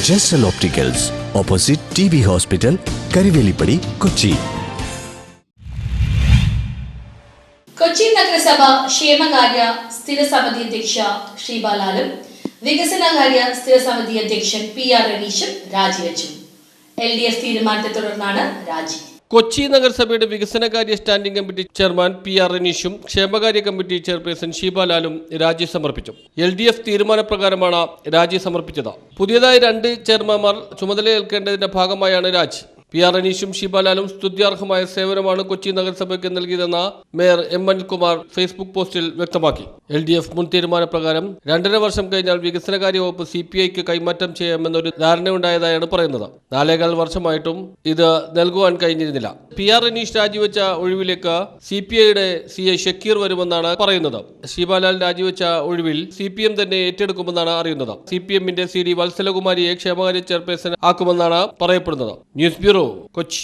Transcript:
Jesal opticals, opposite TB hospital, Karivelippady, Kochi. Kochi നഗരസഭ ക്ഷേമകാര്യ സ്ഥിരസമിതി അധ്യക്ഷ ഷീബാലാലും വികസനകാര്യ സ്ഥിരസമിതി അധ്യക്ഷൻ PR റനീഷും രാജിവെച്ചു. LDF തീരുമാനത്തെ തുടർന്നാണ് രാജി. കൊച്ചി നഗരസഭയുടെ വികസനകാര്യ സ്റ്റാൻഡിംഗ് കമ്മിറ്റി ചെയർമാൻ PR റനീഷും ക്ഷേമകാര്യ കമ്മിറ്റി ചെയർപേഴ്സൺ ഷീബാലാലും രാജി സമർപ്പിച്ചു. LDF തീരുമാനപ്രകാരമാണ് രാജി സമർപ്പിച്ചത്. പുതിയതായി 2 ചെയർമാൻമാർ ചുമതലയേൽക്കേണ്ടതിന്റെ ഭാഗമായാണ് രാജി. PR റനീഷും ഷീബാലാലും സ്തുത്യർഹമായ സേവനമാണ് കൊച്ചി നഗരസഭയ്ക്ക് നൽകിയതെന്ന് മേയർ M. അനിൽകുമാർ ഫേസ്ബുക്ക് പോസ്റ്റിൽ വ്യക്തമാക്കി. LDF മുൻ തീരുമാനപ്രകാരം 2.5 വർഷം കഴിഞ്ഞാൽ വികസനകാര്യ വകുപ്പ് CPIക്ക് കൈമാറ്റം ചെയ്യാമെന്നൊരു ധാരണയുണ്ടായതായാണ് പറയുന്നത്. 4.25 വർഷമായിട്ടും ഇത് നൽകുവാൻ കഴിഞ്ഞിരുന്നില്ല. PR റനീഷ് രാജിവെച്ച ഒഴിവിലേക്ക് CPIയുടെ CI ഷക്കീർ വരുമെന്നാണ് പറയുന്നത്. ഷീബാലാൽ രാജിവെച്ച ഒഴിവിൽ CPM തന്നെ ഏറ്റെടുക്കുമെന്നാണ് അറിയുന്നത്. CPMന്റെ CD വത്സലകുമാരിയെ ക്ഷേമകാര്യ ചെയർപേഴ്സൺ ആക്കുമെന്നാണ് പറയപ്പെടുന്നത്. News bureau, Kochi.